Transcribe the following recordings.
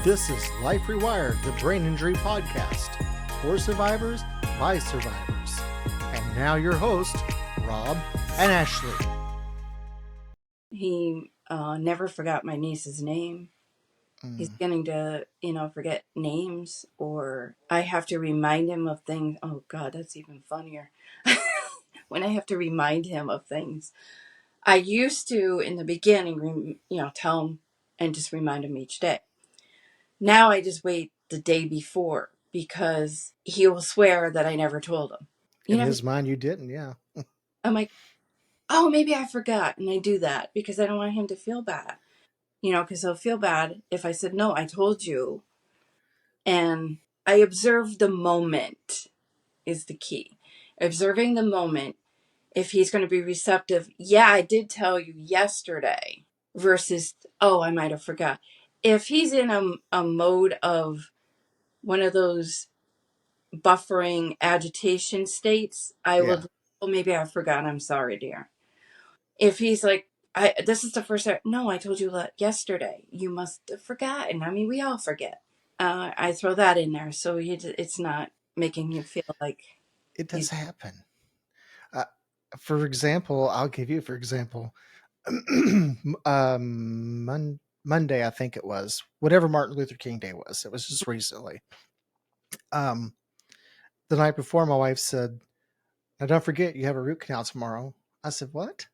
This is Life Rewired, the brain injury podcast, for survivors, by survivors. And now your host, Rob and Ashley. He never forgot my niece's name. He's beginning to, forget names, or I have to remind him of things. Oh God, that's even funnier. When I have to remind him of things. I used to, in the beginning, tell him and just remind him each day. Now I just wait the day before because he will swear that I never told him. In his mind, you didn't, yeah. I'm like, oh, maybe I forgot. And I do that because I don't want him to feel bad. Because he'll feel bad if I said, no, I told you. And I observe the moment is the key. Observing the moment, if he's going to be receptive, yeah, I did tell you yesterday, versus, oh, I might have forgot. If he's in a mode of one of those buffering agitation states, I will, well, maybe I forgot. I'm sorry, dear. If he's like, this is the first time, no, I told you yesterday. You must have forgotten. I mean, we all forget. I throw that in there so it's not making you feel like it does happen. For example, I'll give you for example. Monday, I think it was, whatever Martin Luther King Day was. It was just recently. The night before, my wife said, "Now don't forget, you have a root canal tomorrow." I said, "What?"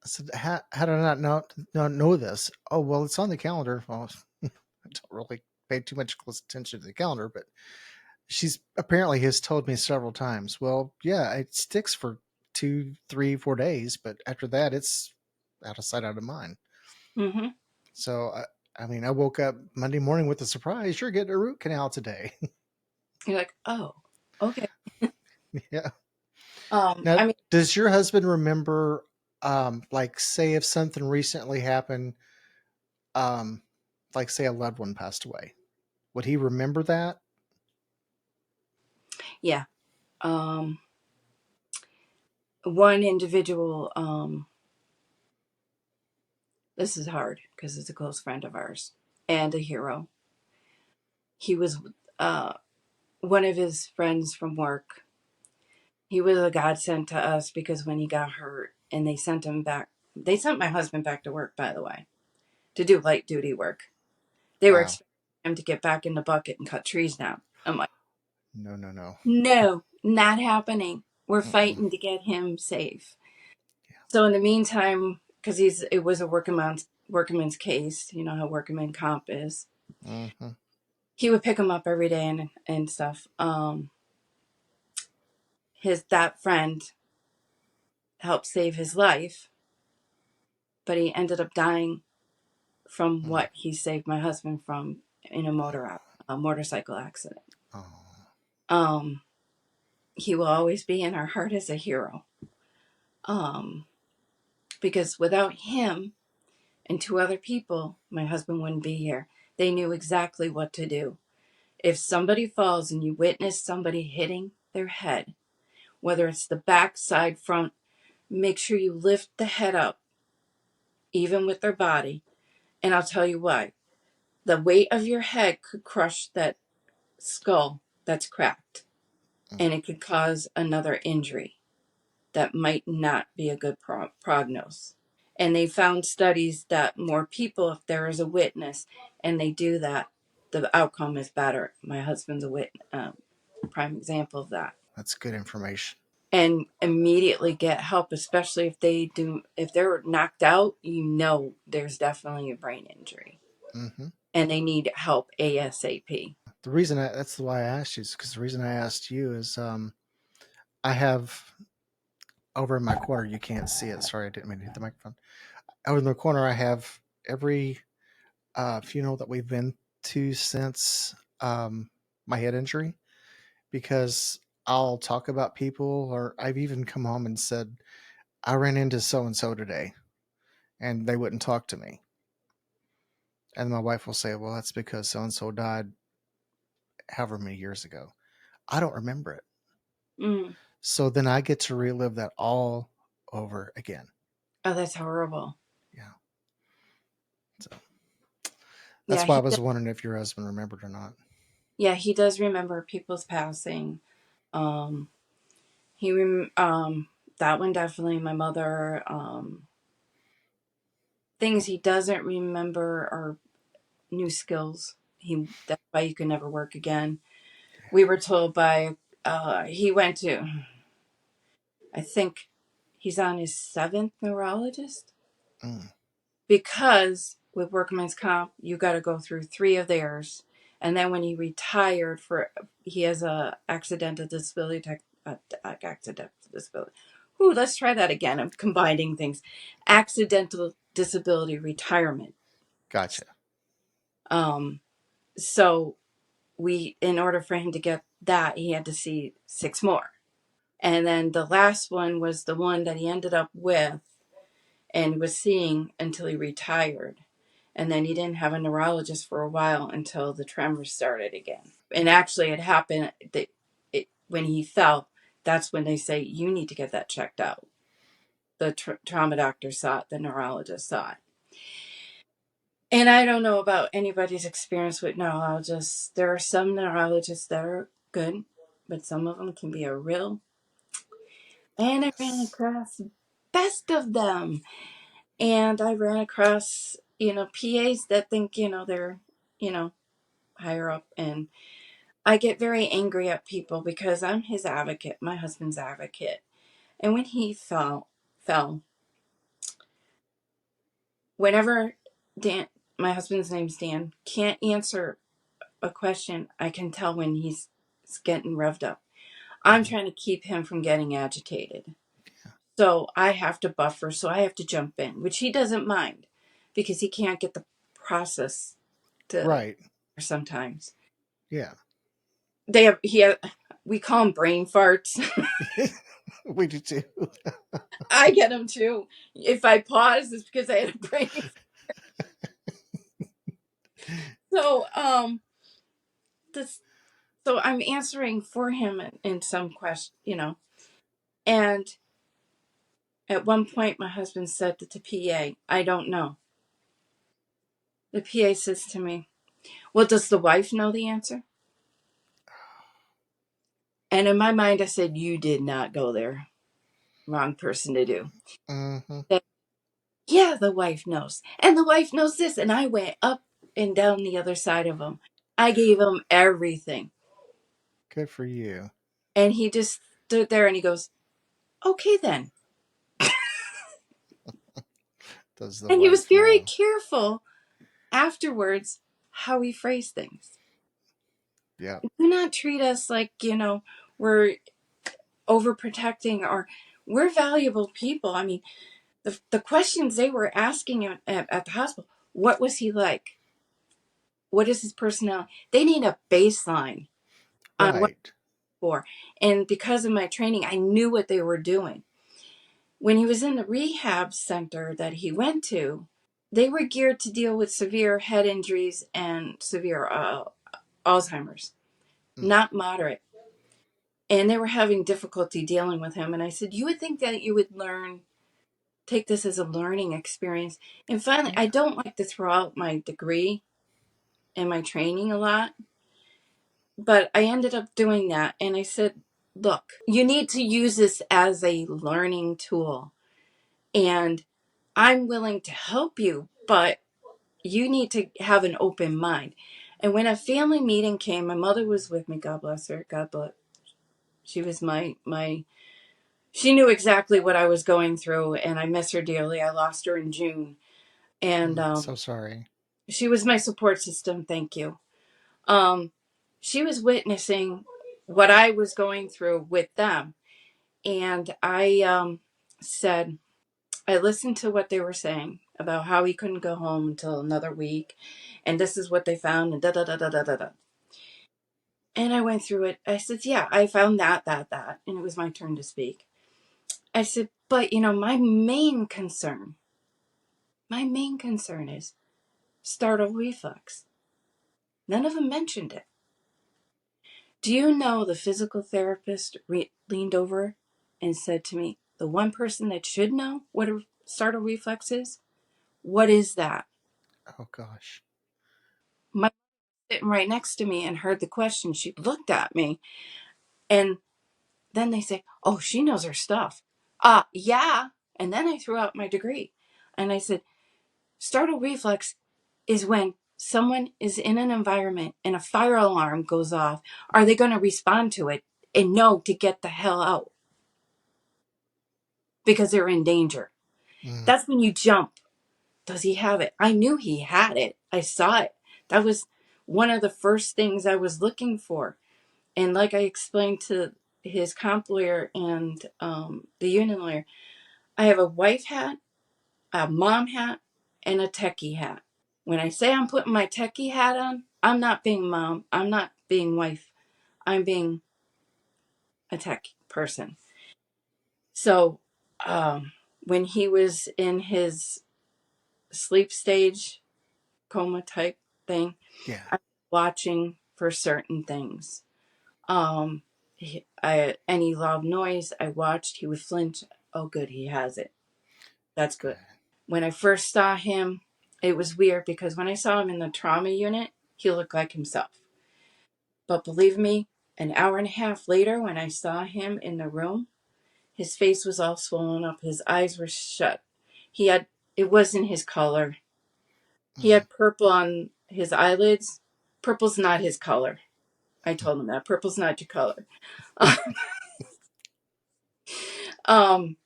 I said, how did I not know this? Oh, well, it's on the calendar. Well, I don't really pay too much close attention to the calendar, but she's apparently has told me several times, well, yeah, it sticks for 2, 3, 4 days, but after that, it's out of sight, out of mind. Mm-hmm. So, I mean, I woke up Monday morning with a surprise. You're getting a root canal today. You're like, oh, okay. Yeah. I Now, mean, does your husband remember, like, say if something recently happened, like say a loved one passed away, would he remember that? yeah. One individual, this is hard because it's a close friend of ours and a hero. He was one of his friends from work. He was a godsend to us because when he got hurt and they sent my husband back to work, by the way, to do light duty work. They were Wow. expecting him to get back in the bucket and cut trees down. I'm like, No. no, not happening. We're Mm-mm. fighting to get him safe. Yeah. So in the meantime, because it was a workman's case, you know how workman comp is. Mm-hmm. He would pick him up every day and stuff. That friend helped save his life, but he ended up dying from Mm. what he saved my husband from in a motorcycle accident. Oh. He will always be in our heart as a hero. Because without him and 2 other people, my husband wouldn't be here. They knew exactly what to do. If somebody falls and you witness somebody hitting their head, whether it's the back, side, front, make sure you lift the head up, even with their body. And I'll tell you why. The weight of your head could crush that skull that's cracked, and it could cause another injury that might not be a good prognosis. And they found studies that more people, if there is a witness and they do that, the outcome is better. My husband's a prime example of that. That's good information. And immediately get help, especially if they're knocked out, there's definitely a brain injury. Mm-hmm. And they need help ASAP. The reason that's why I asked you is because the reason I asked you is I have over in my corner, you can't see it. Sorry, I didn't mean to hit the microphone. Over in the corner, I have every funeral that we've been to since my head injury, because I'll talk about people, or I've even come home and said, I ran into so and so today, and they wouldn't talk to me. And my wife will say, well, that's because so and so died however many years ago. I don't remember it. Mm. So then I get to relive that all over again. Oh, that's horrible. Yeah. So Yeah, That's why I he was wondering if your husband remembered or not. yeah, he does remember people's passing. Um, he rem that one definitely. My mother. Things he doesn't remember are new skills. That's why you can never work again. We were told by he went to, I think he's on his seventh neurologist, Mm, because with workman's comp you got to go through three of theirs, and then when he retired for, he has a accidental disability accidental disability. Ooh, let's try that again. I'm combining things. Accidental disability retirement. gotcha. Um, so we, in order for him to get that, he had to see six more. And then the last one was the one that he ended up with and was seeing until he retired. And then he didn't have a neurologist for a while until the tremors started again. And actually, it happened that when he fell, that's when they say, you need to get that checked out. The trauma doctor saw it, the neurologist saw it. And I don't know about anybody's experience with neurologists. There are some neurologists that are good, but some of them can be a real. And I ran Yes. across the best of them. And I ran across, PAs that think, they're, you know, higher up. And I get very angry at people because I'm his advocate, my husband's advocate. And when he fell, whenever Dan, my husband's name's Dan, can't answer a question, I can tell when he's getting revved up. I'm Mhm. trying to keep him from getting agitated. So I have to buffer. So I have to jump in, which he doesn't mind because he can't get the process to Right. sometimes. Yeah. We call them brain farts. We do too. I get them too. If I pause, it's because I had a brain. So, this, so I'm answering for him in some question, and at one point, my husband said to the PA, I don't know. The PA says to me, well, does the wife know the answer? And in my mind, I said, you did not go there. Wrong person to do. Hmm. Said, yeah, the wife knows. And the wife knows this. And I went up and down the other side of him. I gave him everything. Good for you. And he just stood there and he goes, okay, then. Does the And he was wife very know? careful afterwards how he phrased things. Yep. Do not treat us like, we're overprotecting, or we're valuable people. I mean, the questions they were asking him at the hospital, what was he like? What is his personality? They need a baseline on what Right. for. And because of my training, I knew what they were doing. When he was in the rehab center that he went to, they were geared to deal with severe head injuries and severe Alzheimer's, Mm. not moderate. And they were having difficulty dealing with him. And I said, you would think that you would take this as a learning experience. And finally, Yeah. I don't like to throw out my degree and my training a lot, but I ended up doing that. And I said, look, you need to use this as a learning tool. And I'm willing to help you, but you need to have an open mind. And when a family meeting came, my mother was with me. God bless her. God bless. She was my. She knew exactly what I was going through, and I miss her dearly. I lost her in June, and So sorry. she was my support system. Thank you. Um, she was witnessing what I was going through with them, and I said, I listened to what they were saying about how he couldn't go home until another week, and this is what they found, and da da da da da da da. And I went through it. I said, yeah, I found that, and it was my turn to speak. I said, but my main concern is startle reflex. None of them mentioned it. Do you know the physical therapist leaned over and said to me, the one person that should know what a startle reflex is? What is that? Oh gosh. My sitting right next to me and heard the question. She looked at me, and then they say, "Oh, she knows her stuff." Yeah. And then I threw out my degree, and I said, "Startle reflex is when someone is in an environment and a fire alarm goes off. Are they going to respond to it and know to get the hell out because they're in danger? Mm, That's when you jump. Does he have it?" I knew he had it. I saw it. That was one of the first things I was looking for. And like I explained to his comp lawyer and the union lawyer, I have a wife hat, a mom hat, and a techie hat. When I say I'm putting my techie hat on, I'm not being mom. I'm not being wife. I'm being a tech person. So when he was in his sleep stage, coma type thing, yeah, I was watching for certain things. Any loud noise I watched, he would flinch. Oh, good, he has it. That's good. okay. When I first saw him, it was weird because when I saw him in the trauma unit, he looked like himself. But believe me, an hour and a half later, when I saw him in the room, his face was all swollen up. His eyes were shut. He had, it wasn't his color. He Mm, had purple on his eyelids. Purple's not his color. I told him that. Purple's not your color. um,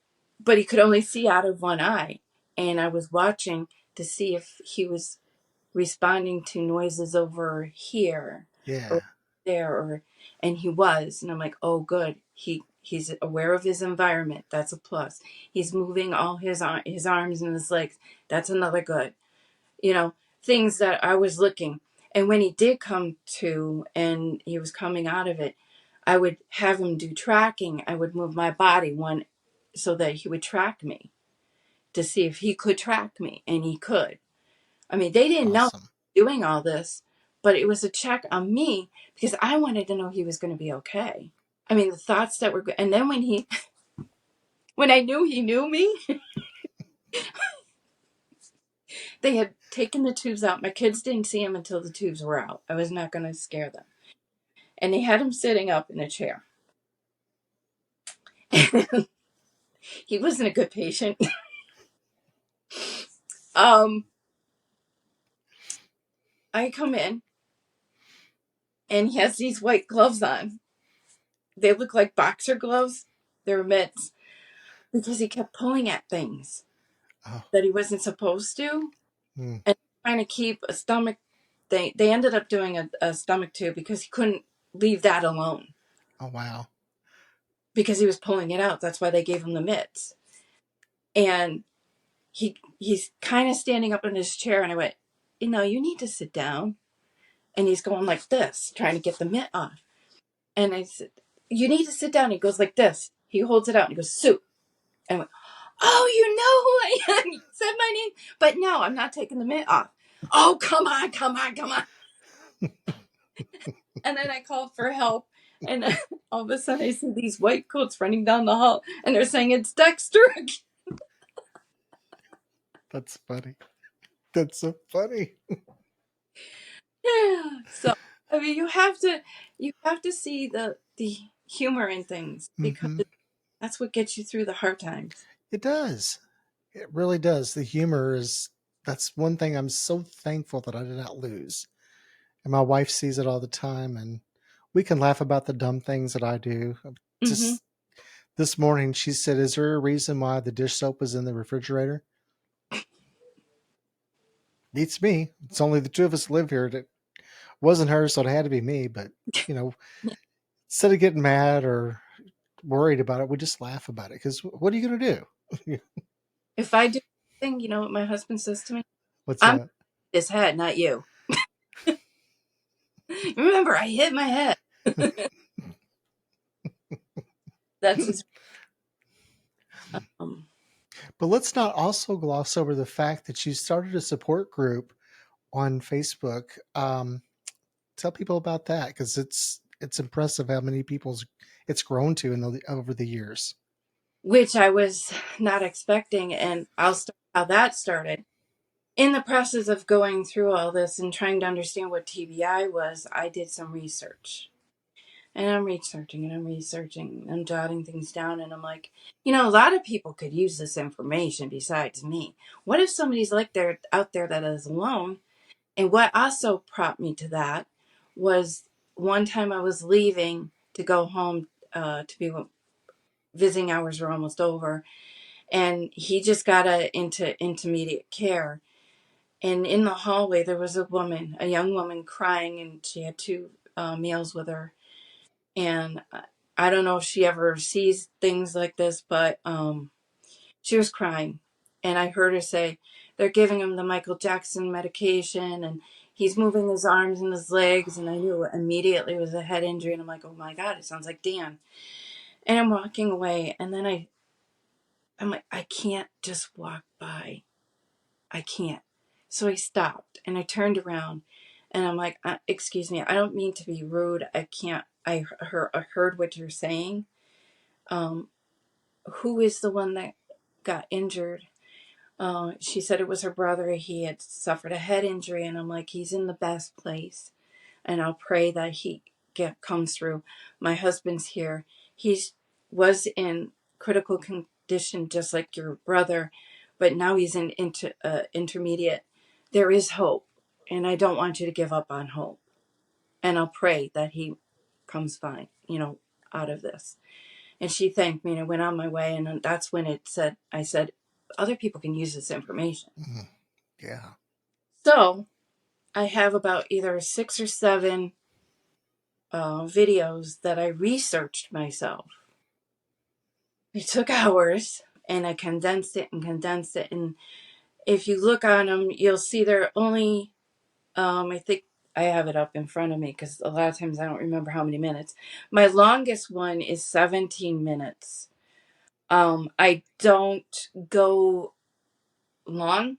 but he could only see out of one eye. And I was watching to see if he was responding to noises over here yeah, or there, or and he was. And I'm like, oh good. He's aware of his environment. That's a plus. He's moving all his arms and his legs. That's another good. You know, things that I was looking. And when he did come to and he was coming out of it, I would have him do tracking. I would move my body one so that he would track me to see if he could track me, and he could. I mean, they didn't know awesome. doing all this, but it was a check on me because I wanted to know he was going to be okay. I mean, the thoughts that were good. And then when I knew he knew me, they had taken the tubes out. My kids didn't see him until the tubes were out. I was not going to scare them. And they had him sitting up in a chair. He wasn't a good patient. um, I come in and he has these white gloves on. They look like boxer gloves. They're mitts because he kept pulling at things Oh, that he wasn't supposed to, mm, and trying to keep a stomach. They ended up doing a stomach tube because he couldn't leave that alone oh, wow. because he was pulling it out. That's why they gave him the mitts. And he's kind of standing up in his chair, and I went, you need to sit down. And he's going like this, trying to get the mitt off. And I said, you need to sit down. He goes like this. He holds it out and he goes, Sue. And I went, oh, you know who I am. You said my name. But no, I'm not taking the mitt off. Oh, come on, come on, come on. And then I called for help. And then all of a sudden I see these white coats running down the hall. And they're saying it's Dexter. That's funny. That's so funny. Yeah. So, I mean, you have to see the humor in things because Hmm. that's what gets you through the hard times. It does. It really does. The humor is, that's one thing I'm so thankful that I did not lose. And my wife sees it all the time, and we can laugh about the dumb things that I do. Hmm. Just this morning, she said, is there a reason why the dish soap was in the refrigerator? Beats me. It's only the two of us live here. It wasn't her, so it had to be me. But, you know, instead of getting mad or worried about it, we just laugh about it. Because what are you going to do? If I do anything, you know what my husband says to me? What's I'm that? his head, not you. Remember, I hit my head. That's his. Um, But let's not also gloss over the fact that you started a support group on Facebook. Tell people about that because it's impressive how many people's it's grown to in over the years. which I was not expecting, and I'll start how that started. In the process of going through all this and trying to understand what TBI was, I did some research. And I'm researching and I'm researching. I'm jotting things down and I'm like, a lot of people could use this information besides me. What if somebody's like they're out there that is alone? And what also prompted me to that was one time I was leaving to go home to be visiting hours were almost over, and he just got into intermediate care. And in the hallway, there was a young woman crying, and she had two meals with her. And I don't know if she ever sees things like this, but she was crying. And I heard her say, they're giving him the Michael Jackson medication, and he's moving his arms and his legs. And I knew immediately it was a head injury. And I'm like, oh my God, it sounds like Dan. And I'm walking away. And then I'm like, I can't just walk by. I can't. So I stopped and I turned around and I'm like, excuse me, I don't mean to be rude. I can't. I heard what you're saying. Um, who is the one that got injured? She said it was her brother. He had suffered a head injury, and I'm like, he's in the best place, and I'll pray that he comes through. My husband's here. He's was in critical condition, just like your brother, but now he's in intermediate. There is hope, and I don't want you to give up on hope. And I'll pray that he comes fine, out of this. And she thanked me, and I went on my way. And that's when I said, other people can use this information. Mm. Yeah. So I have about either 6 or 7 videos that I researched myself. It took hours, and I condensed it and condensed it. And if you look on them, you'll see they're only, I think I have it up in front of me because a lot of times I don't remember how many minutes. My longest one is 17 minutes. I don't go long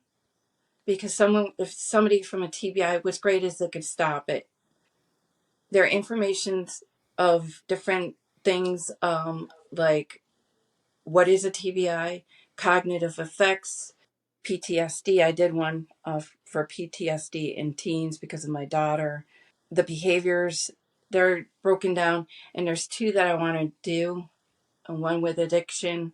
because if somebody from a TBI, what's great is they could stop it. Their informations of different things, like what is a TBI, cognitive effects, PTSD. I did one for PTSD in teens because of my daughter. The behaviors, they're broken down, and there's 2 that I want to do. One with addiction,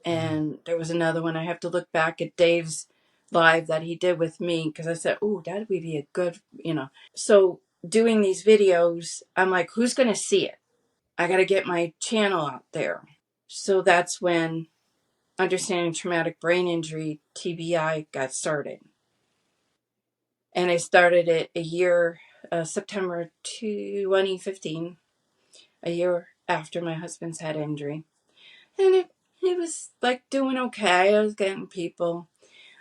Mm. and there was another one. I have to look back at Dave's live that he did with me because I said, "Oh, that would be a good." So doing these videos, I'm like, "Who's going to see it? I got to get my channel out there." So that's when Understanding Traumatic Brain Injury (TBI) got started, and I started it September 2015, a year after my husband's head injury, and it was like doing okay. I was getting people.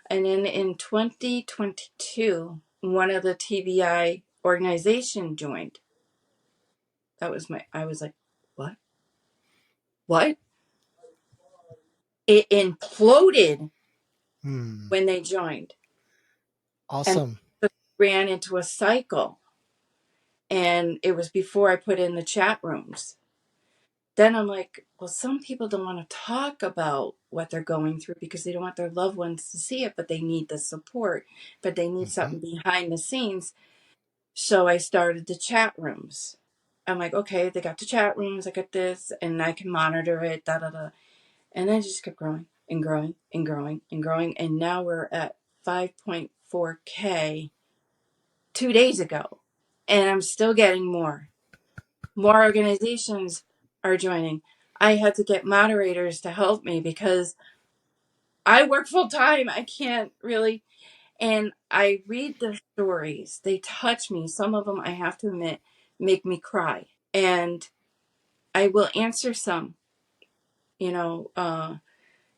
And then in 2022, one of the TBI organization joined. I was like, what? What? It imploded Mm. when they joined. And Awesome. ran into a cycle. And it was before I put in the chat rooms. Then I'm like, well, some people don't want to talk about what they're going through because they don't want their loved ones to see it, but they need the support, but they need Mm-hmm. something behind the scenes. So I started the chat rooms. I'm like, okay, they got the chat rooms, I got this, and I can monitor it, da da da. And then it just kept growing and growing and growing and growing. And now we're at 5.4K 2 days ago. And I'm still getting more. More organizations are joining. I had to get moderators to help me because I work full time. I can't really. And I read the stories. They touch me. Some of them, I have to admit, make me cry. And I will answer some, you know,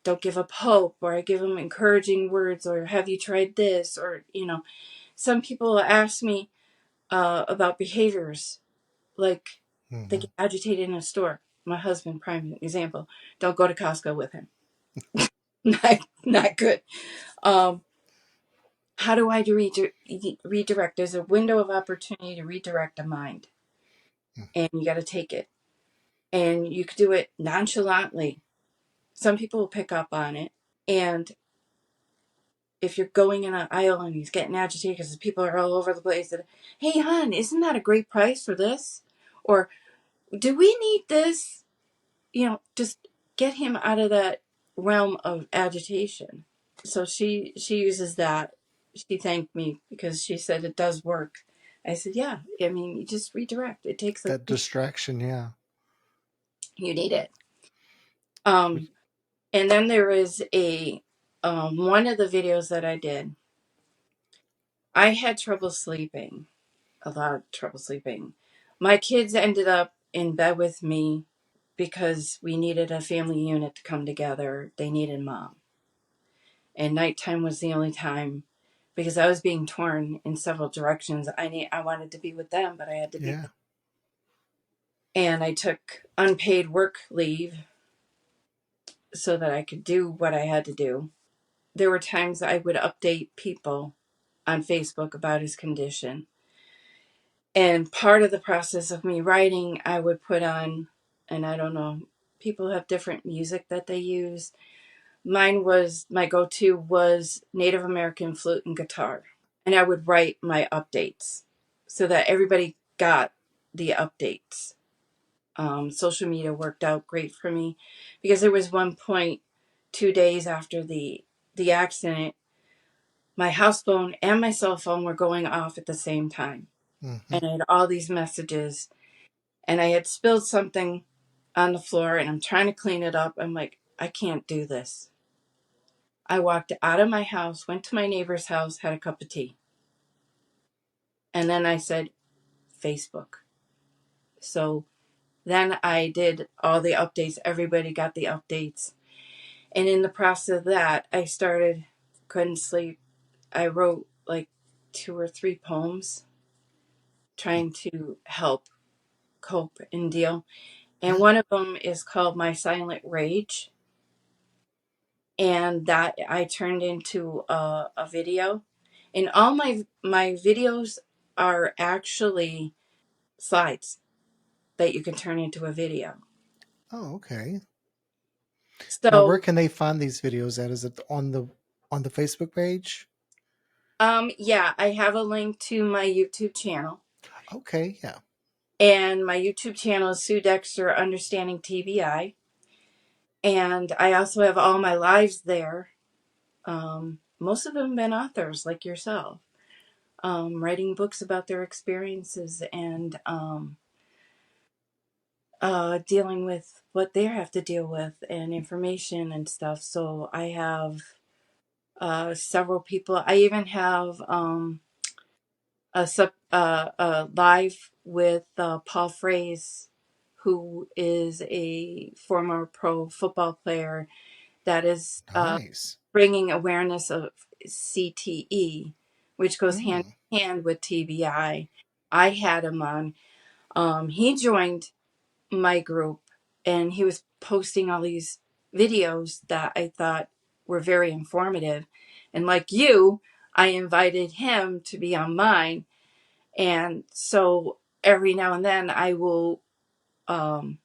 don't give up hope, or I give them encouraging words, or have you tried this? Or, some people ask me about behaviors, like they Mm-hmm. get agitated in a store. My husband, prime example, don't go to Costco with him. Not good. Um, how do I redirect? There's a window of opportunity to redirect a mind, and you got to take it. And you could do it nonchalantly. Some people will pick up on it. And if you're going in an aisle and he's getting agitated because people are all over the place, and, hey, hon, isn't that a great price for this? Or do we need this? Just get him out of that realm of agitation. So she uses that. She thanked me because she said it does work. I said, yeah. I mean, you just redirect. It takes like That distraction, yeah. you need it. Um, and then there is a one of the videos that I did. I had trouble sleeping, a lot of trouble sleeping. My kids ended up in bed with me because we needed a family unit to come together. They needed mom. And nighttime was the only time because I was being torn in several directions. I wanted to be with them, but I had to be Yeah. with them. And I took unpaid work leave so that I could do what I had to do. There were times I would update people on Facebook about his condition. And part of the process of me writing, I would put on, and I don't know, people have different music that they use. My go to was Native American flute and guitar. And I would write my updates so that everybody got the updates. Social media worked out great for me because there was one point 2 days after the accident, my house phone and my cell phone were going off at the same time. Hmm. And I had all these messages, and I had spilled something on the floor, and I'm trying to clean it up. I'm like, I can't do this. I walked out of my house, went to my neighbor's house, had a cup of tea. And then I said, Facebook. So then I did all the updates. Everybody got the updates. And in the process of that, I started, couldn't sleep. I wrote like 2 or 3 poems trying to help cope and deal. And Yeah. one of them is called My Silent Rage. And that I turned into a video. And all my videos are actually slides that you can turn into a video. Oh, okay. Now, where So can they find these videos at? Is it on the Facebook page? yeah, I have a link to my YouTube channel. Okay, yeah. And my YouTube channel is Sue Dexter Understanding TBI. And I also have all my lives there. Most of them have been authors like yourself, writing books about their experiences and dealing with what they have to deal with and information and stuff. So I have several people. I even have a live with Paul Fraze, who is a former pro football player that is Nice. bringing awareness of CTE, which goes hand Mm. in hand with TBI. I had him on. He joined my group, and he was posting all these videos that I thought were very informative. And like you, I invited him to be on mine. And so every now and then I will um,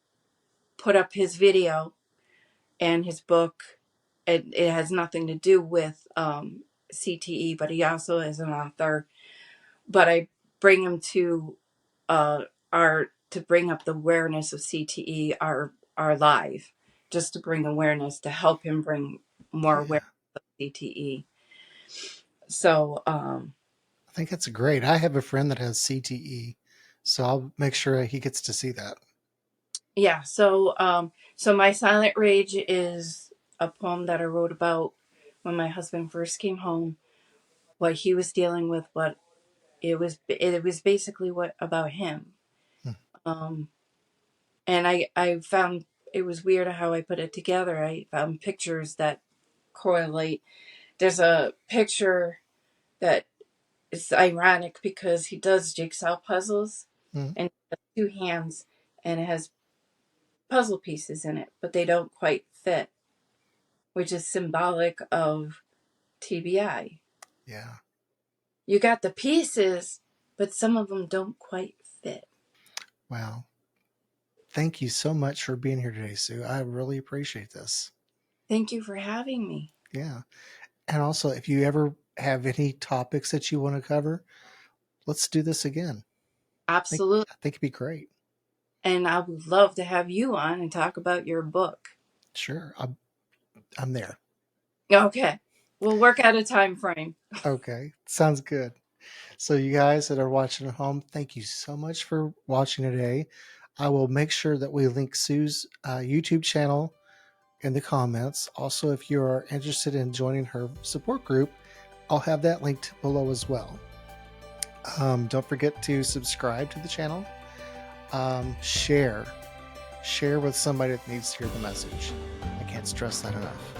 put up his video and his book. It has nothing to do with CTE, but he also is an author. But I bring him to uh, to bring up the awareness of CTE, our live, just to bring awareness to help him bring more Yeah. awareness of CTE. So I think that's great. I have a friend that has CTE, so I'll make sure he gets to see that. yeah, so my silent rage is a poem that I wrote about when my husband first came home, what he was dealing with, what it was basically what about him. Hmm. Um, and I found it was weird how I put it together. I found pictures that correlate. There's a picture that is ironic because he does jigsaw puzzles Hmm. and he has 2 hands and it has puzzle pieces in it, but they don't quite fit, which is symbolic of TBI. Yeah. You got the pieces, but some of them don't quite fit. Wow. Thank you so much for being here today, Sue. I really appreciate this. Thank you for having me. Yeah. And also, if you ever have any topics that you want to cover, let's do this again. Absolutely. I think it'd be great. And I would love to have you on and talk about your book. Sure, I'm there. Okay. We'll work out a time frame. Okay, sounds good. So, you guys that are watching at home, thank you so much for watching today. I will make sure that we link Sue's YouTube channel in the comments. Also, if you are interested in joining her support group, I'll have that linked below as well. Don't forget to subscribe to the channel. Share with somebody that needs to hear the message. I can't stress that enough.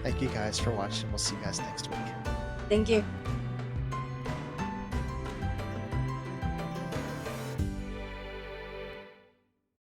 Thank you guys for watching. We'll see you guys next week. Thank you.